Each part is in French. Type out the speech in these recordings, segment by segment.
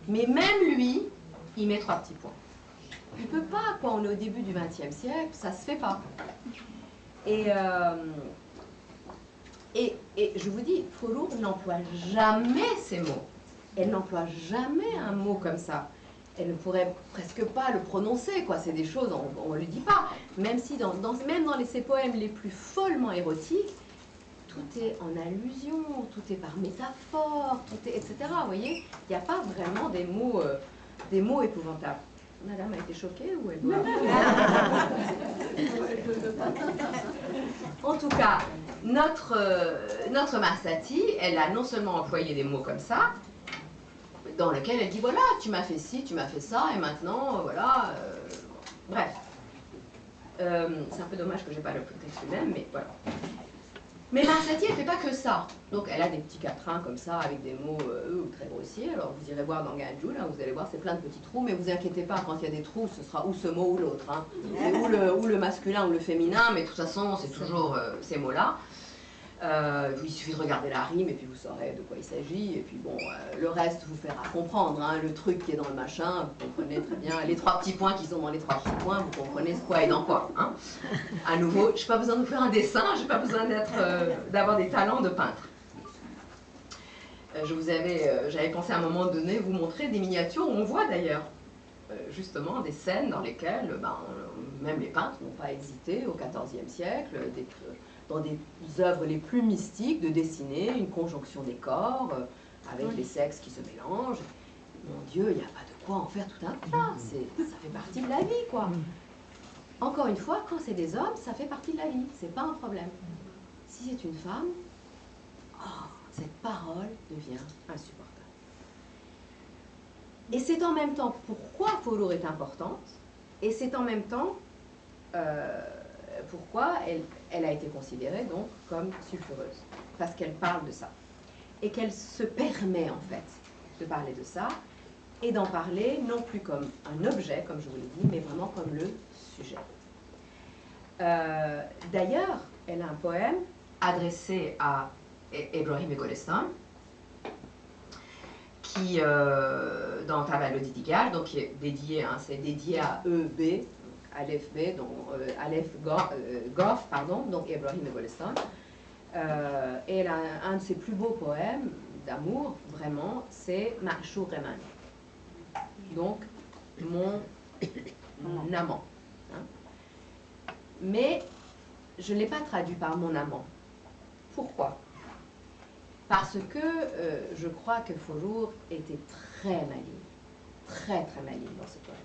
Mais même lui, il met 3 petits points. Il ne peut pas, quoi, on est au début du XXe siècle, ça ne se fait pas. Et je vous dis, Faulour n'emploie jamais ces mots. Elle n'emploie jamais un mot comme ça. Elle ne pourrait presque pas le prononcer, quoi. C'est des choses, on ne lui dit pas. Même si, même dans ses poèmes les plus follement érotiques, tout est en allusion, tout est par métaphore, tout est, etc. Vous voyez, il n'y a pas vraiment des mots épouvantables. Madame a été choquée ou elle doit... En tout cas, notre Marsati, elle a non seulement employé des mots comme ça, dans lesquels elle dit voilà, tu m'as fait ci, tu m'as fait ça, et maintenant, voilà. Bref. C'est un peu dommage que je n'ai pas le texte lui-même, mais voilà. Mais Marsati, elle ne fait pas que ça. Donc elle a des petits quatrains comme ça, avec des mots très grossiers. Alors vous irez voir dans Ganjou, là, vous allez voir, c'est plein de petits trous, mais vous inquiétez pas, quand il y a des trous, ce sera ou ce mot ou l'autre. Hein. C'est ou le masculin ou le féminin, mais de toute façon, c'est toujours ces mots-là. Il suffit de regarder la rime et puis vous saurez de quoi il s'agit. Et puis bon, le reste vous fera comprendre. Hein, le truc qui est dans le machin, vous comprenez très bien. Les 3 petits points qui sont dans les 3 petits points, vous comprenez quoi est dans quoi. Hein. À nouveau, je n'ai pas besoin de faire un dessin, je n'ai pas besoin d'avoir des talents de peintre. J'avais pensé à un moment donné vous montrer des miniatures où on voit d'ailleurs justement des scènes dans lesquelles même les peintres n'ont pas hésité au XIVe siècle dans des œuvres les plus mystiques, de dessiner une conjonction des corps avec les sexes qui se mélangent. Mon Dieu, il n'y a pas de quoi en faire tout un plat. Ça fait partie de la vie, quoi. Encore une fois, quand c'est des hommes, ça fait partie de la vie. C'est pas un problème. Si c'est une femme, cette parole devient insupportable. Et c'est en même temps pourquoi Faulour est importante, et c'est en même temps pourquoi elle a été considérée donc comme sulfureuse, parce qu'elle parle de ça, et qu'elle se permet en fait de parler de ça, et d'en parler non plus comme un objet, comme je vous l'ai dit, mais vraiment comme le sujet. D'ailleurs, elle a un poème adressé à Ebrahim Golestan, qui, dans Tavallo d'Idigal, donc qui est dédié, hein, c'est dédié à E.B., Aleph B, donc Aleph Goff, pardon, donc Ebrahim Golestan. Et elle a un de ses plus beaux poèmes d'amour, vraiment, c'est Ma'shur Reman. Donc, mon amant. Hein. Mais je ne l'ai pas traduit par mon amant. Pourquoi? Parce que je crois que Faulour était très maligne, très maligne dans ce poème.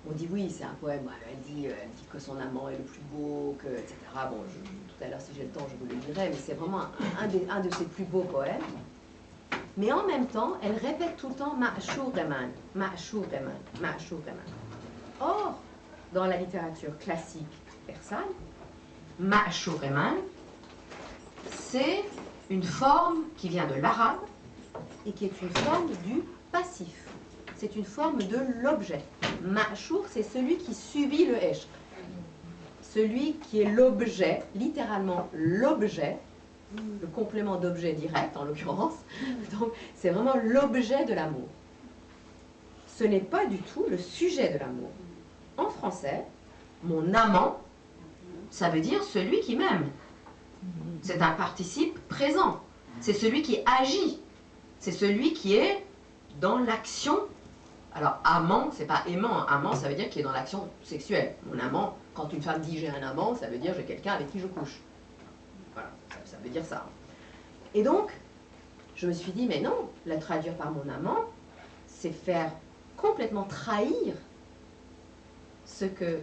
On dit oui, c'est un poème, elle dit que son amant est le plus beau, que, etc. Bon, tout à l'heure, si j'ai le temps, je vous le dirai, mais c'est vraiment un de ses plus beaux poèmes. Mais en même temps, elle répète tout le temps Ma'shur Reman, Ma'shur Reman, Ma'shur Reman. Or, dans la littérature classique persane, Ma'shur Reman, c'est une forme qui vient de l'arabe et qui est une forme du passif. C'est une forme de l'objet. Ma'shur, c'est celui qui subit le esh. Celui qui est l'objet, littéralement l'objet, le complément d'objet direct en l'occurrence. Donc c'est vraiment l'objet de l'amour. Ce n'est pas du tout le sujet de l'amour. En français, mon amant, ça veut dire celui qui m'aime. C'est un participe présent. C'est celui qui agit. C'est celui qui est dans l'action. Alors, amant, c'est pas aimant. Amant, ça veut dire qu'il est dans l'action sexuelle. Mon amant, quand une femme dit j'ai un amant, ça veut dire j'ai quelqu'un avec qui je couche. Voilà, ça veut dire ça. Et donc, je me suis dit, mais non, la traduire par mon amant, c'est faire complètement trahir ce que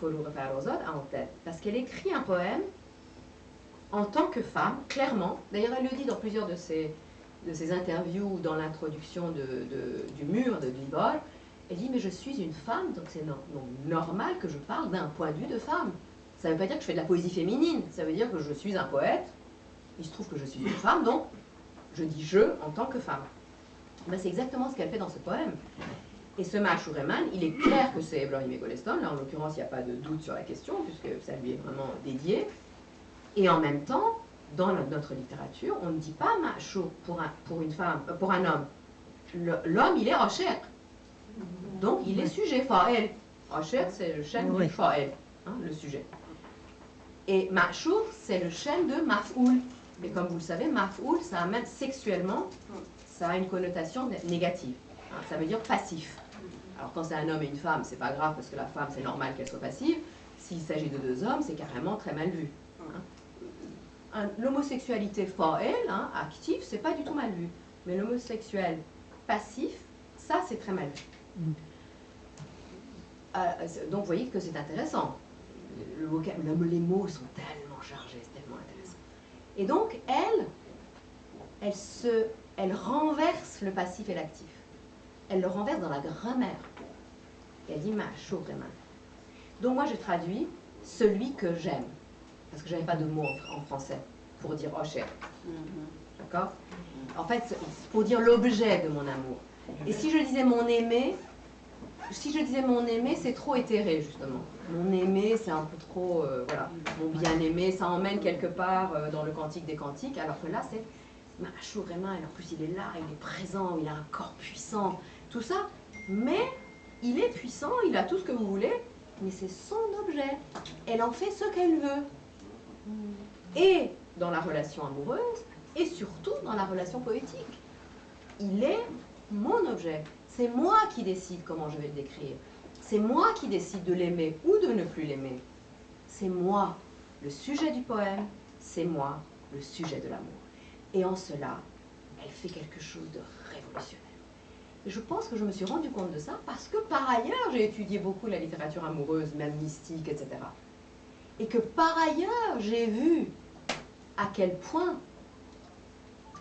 Faulour Farrouzot a en tête. Parce qu'elle écrit un poème en tant que femme, clairement. D'ailleurs, elle le dit dans plusieurs de ses interviews, dans l'introduction du mur de Dibol. Elle dit, mais je suis une femme, donc c'est normal que je parle d'un point de vue de femme. Ça ne veut pas dire que je fais de la poésie féminine, ça veut dire que je suis un poète. Il se trouve que je suis une femme, donc je dis je en tant que femme. Ben, c'est exactement ce qu'elle fait dans ce poème. Et ce Ma'shur Reman, il est clair que c'est Ebrahim Golestan. Là, en l'occurrence, il n'y a pas de doute sur la question, puisque ça lui est vraiment dédié. Et en même temps, dans notre littérature, on ne dit pas Ma'shur pour une femme, pour un homme. l'homme, il est Osher. Donc, il est sujet, Fa'el. Osher, c'est le chaîne du Fa'el, hein, le sujet. Et Ma'chour, c'est le chaîne de Maf'oul. Et comme vous le savez, Maf'oul, ça amène sexuellement, ça a une connotation négative. Hein, ça veut dire passif. Alors, quand c'est un homme et une femme, c'est pas grave parce que la femme, c'est normal qu'elle soit passive. S'il s'agit de deux hommes, c'est carrément très mal vu. Hein. L'homosexualité fa'el, hein, active, c'est pas du tout mal vu. Mais l'homosexuel passif, ça, c'est très mal vu. Donc, vous voyez que c'est intéressant. Les mots sont tellement chargés, c'est tellement intéressant. Et donc, elle renverse le passif et l'actif. Elle le renverse dans la grammaire. Et elle dit Ma'chour vraiment. Donc moi je traduis celui que j'aime. Parce que je n'avais pas de mot en français pour dire Osher. D'accord? En fait, pour dire l'objet de mon amour. Et si je disais mon aimé, c'est trop éthéré justement. Mon aimé, c'est un peu trop, voilà, mon bien-aimé, ça emmène quelque part dans le cantique des cantiques, alors que là c'est Ma'chour vraiment, et en plus il est là, il est présent, il a un corps puissant, tout ça, mais il est puissant, il a tout ce que vous voulez, mais c'est son objet. Elle en fait ce qu'elle veut. Et dans la relation amoureuse, et surtout dans la relation poétique. Il est mon objet. C'est moi qui décide comment je vais le décrire. C'est moi qui décide de l'aimer ou de ne plus l'aimer. C'est moi le sujet du poème, c'est moi le sujet de l'amour. Et en cela, elle fait quelque chose de révolutionnaire. Et je pense que je me suis rendu compte de ça parce que par ailleurs, j'ai étudié beaucoup la littérature amoureuse, même mystique, etc. Et que par ailleurs, j'ai vu à quel point,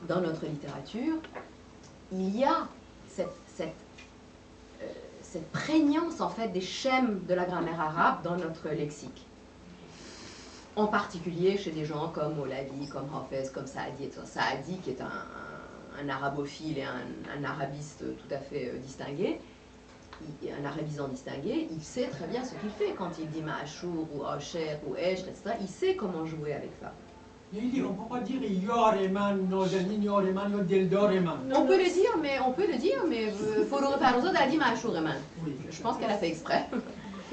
dans notre littérature, il y a cette prégnance, en fait, des schèmes de la grammaire arabe dans notre lexique. En particulier chez des gens comme Olavi, comme Hafez, comme Saadi, etc. Saadi, qui est un arabophile et un arabiste tout à fait distingué, un arabisant distingué, il sait très bien ce qu'il fait quand il dit Ma'achour ou Osher ou Eshr, etc. Il sait comment jouer avec ça. On ne peut pas dire Yoreman, Nozanin, Yoreman, Deldoreman. On peut le dire, mais Folore Parozo a dit Ma'achoureman. Je pense qu'elle a fait exprès.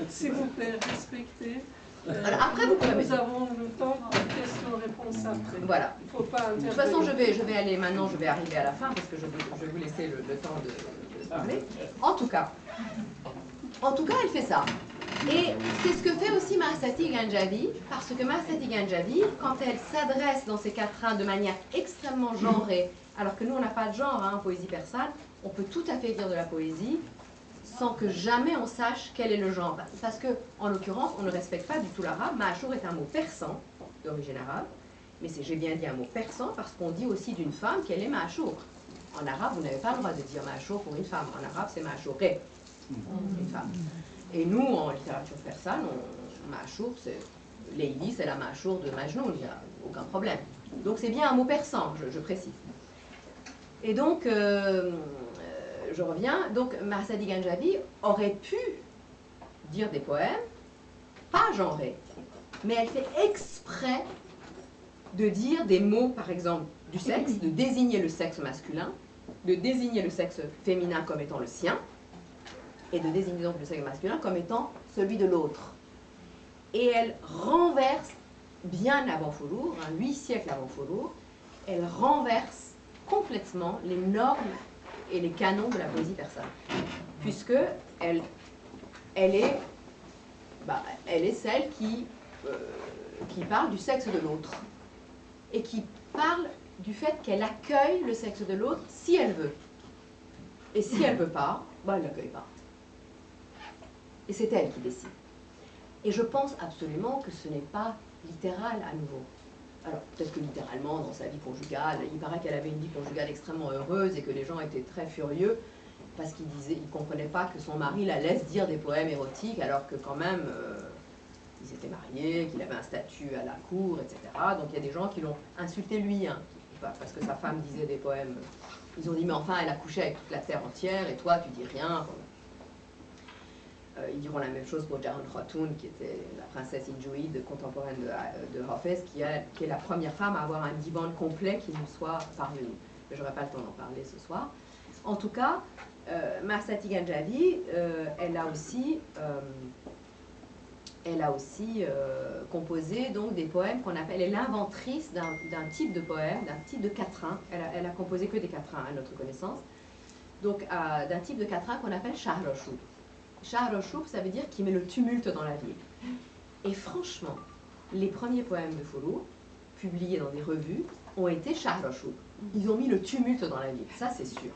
S'il vous plaît, respectez. Alors, après, vous pouvez. Nous avons le temps pour questions-réponses après. Voilà. Il faut pas de toute façon, je vais aller maintenant, je vais arriver à la fin parce que je vais vous laisser le temps de parler. En tout cas, elle fait ça. Et c'est ce que fait aussi Marsati Ganjavi, parce que Marsati Ganjavi, quand elle s'adresse dans ses quatrains de manière extrêmement genrée, alors que nous on n'a pas de genre en poésie persane, on peut tout à fait dire de la poésie sans que jamais on sache quel est le genre. Parce que, en l'occurrence, on ne respecte pas du tout l'arabe. Ma'achour est un mot persan, d'origine arabe, mais j'ai bien dit un mot persan parce qu'on dit aussi d'une femme qu'elle est Ma'achour. En arabe, vous n'avez pas le droit de dire Ma'achour pour une femme. En arabe, c'est Ma'achouré, une femme. Et nous, en littérature persane, Ma'achour, Leili, c'est la Ma'achour de Majnoun, il n'y a aucun problème. Donc c'est bien un mot persan, je précise. Et donc, je reviens, donc Marsadi Ganjavi aurait pu dire des poèmes, pas genrés, mais elle fait exprès de dire des mots, par exemple, du sexe, de désigner le sexe masculin, de désigner le sexe féminin comme étant le sien, et de désigner donc le sexe masculin comme étant celui de l'autre. Et elle renverse, bien avant Foulour, 8 siècles avant Foulour, elle renverse complètement les normes et les canons de la poésie persane. Puisque elle est celle qui parle du sexe de l'autre. Et qui parle du fait qu'elle accueille le sexe de l'autre si elle veut. Et si elle ne veut pas, elle ne l'accueille pas. Et c'est elle qui décide. Et je pense absolument que ce n'est pas littéral à nouveau. Alors, peut-être que littéralement, dans sa vie conjugale, il paraît qu'elle avait une vie conjugale extrêmement heureuse et que les gens étaient très furieux parce qu'ils ne comprenaient pas que son mari la laisse dire des poèmes érotiques alors que quand même, ils étaient mariés, qu'il avait un statut à la cour, etc. Donc il y a des gens qui l'ont insulté lui, hein, parce que sa femme disait des poèmes. Ils ont dit, mais enfin, elle a couché avec toute la terre entière et toi, tu dis rien. Ils diront la même chose pour Jahan Khatoun, qui était la princesse injouïde contemporaine de Hafez, qui est la première femme à avoir un divan complet qui nous soit parvenu. Mais je n'aurai pas le temps d'en parler ce soir. En tout cas, Mahsati Ganjavi, elle a aussi composé donc, des poèmes qu'on appelle, elle est l'inventrice d'un type de poème, d'un type de quatrain. Elle a composé que des quatrains à notre connaissance. Donc d'un type de quatrain qu'on appelle Shahr-o-Shub. Shahr-o-Shub, ça veut dire qui met le tumulte dans la ville. Et franchement, les premiers poèmes de Foulour, publiés dans des revues, ont été Shahr-o-Shub. Ils ont mis le tumulte dans la ville, ça c'est sûr.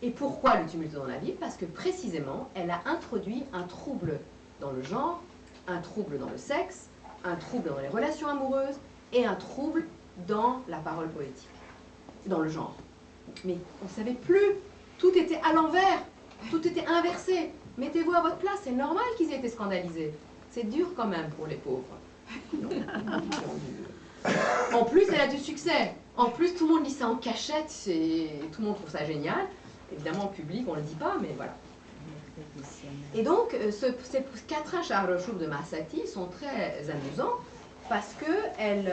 Et pourquoi le tumulte dans la ville? Parce que précisément, elle a introduit un trouble dans le genre, un trouble dans le sexe, un trouble dans les relations amoureuses et un trouble dans la parole poétique, dans le genre. Mais on ne savait plus, tout était à l'envers, tout était inversé. Mettez-vous à votre place, c'est normal qu'ils aient été scandalisés. C'est dur quand même pour les pauvres. En plus, elle a du succès. En plus, tout le monde lit ça en cachette et tout le monde trouve ça génial. Évidemment, en public, on ne le dit pas, mais voilà. Et donc, ces quatrains Shahr-o-Shub de Mahsati sont très amusants parce qu'elle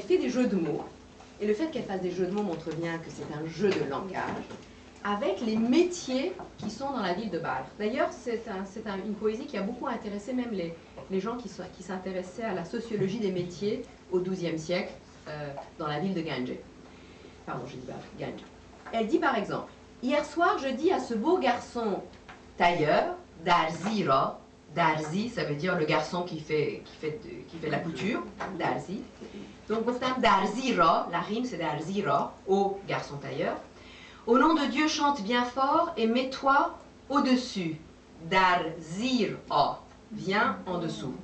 fait des jeux de mots. Et le fait qu'elle fasse des jeux de mots montre bien que c'est un jeu de langage avec les métiers qui sont dans la ville de Balkh. D'ailleurs, c'est une poésie qui a beaucoup intéressé même les gens qui s'intéressaient à la sociologie des métiers au XIIe siècle dans la ville de Ganje. Pardon, je dis Balkh, Ganje. Elle dit par exemple, « Hier soir, je dis à ce beau garçon tailleur, Darzira, Darzi, ça veut dire le garçon qui fait la couture, Darzi. Donc, Darzira, la rime c'est Darzira, au garçon tailleur. Au nom de Dieu, chante bien fort et mets-toi au-dessus. Darzira, viens en dessous. »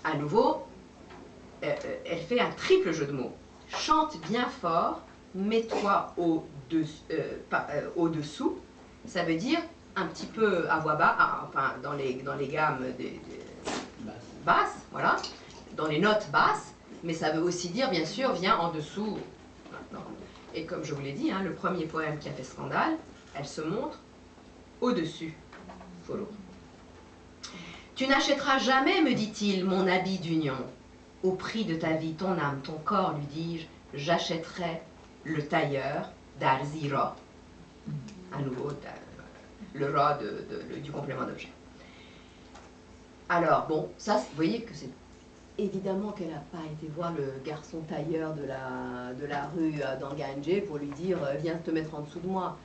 À nouveau, elle fait un triple jeu de mots. Chante bien fort, mets-toi au-dessous. Ça veut dire un petit peu à voix basse, enfin dans les gammes basses, voilà, dans les notes basses, mais ça veut aussi dire, bien sûr, viens en dessous. Maintenant. Et comme je vous l'ai dit, hein, le premier poème qui a fait scandale, elle se montre au-dessus. Follow. Tu n'achèteras jamais, me dit-il, mon habit d'union. Au prix de ta vie, ton âme, ton corps, lui dis-je, j'achèterai le tailleur d'Arzira. À nouveau, le ra du complément d'objet. Alors, bon, ça, vous voyez que c'est évidemment qu'elle n'a pas été voir le garçon tailleur de la rue dans Ganje pour lui dire « Viens te mettre en dessous de moi ».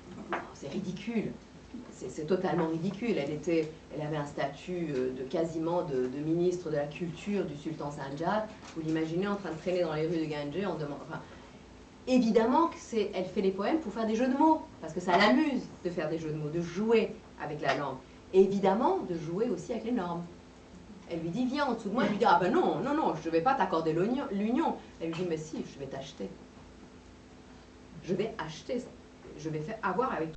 C'est ridicule. C'est totalement ridicule. Elle avait un statut quasiment de ministre de la culture du sultan Sanjar. Vous l'imaginez en train de traîner dans les rues de Ganje en demandant... Enfin, évidemment qu'elle fait les poèmes pour faire des jeux de mots, parce que ça l'amuse de faire des jeux de mots, de jouer avec la langue. Et évidemment, de jouer aussi avec les normes. Elle lui dit, viens en dessous de moi. Elle lui dit, ah ben non, non, non, je ne vais pas t'accorder l'union. Elle lui dit, mais si, je vais t'acheter. Je vais acheter ça. Je vais avoir avec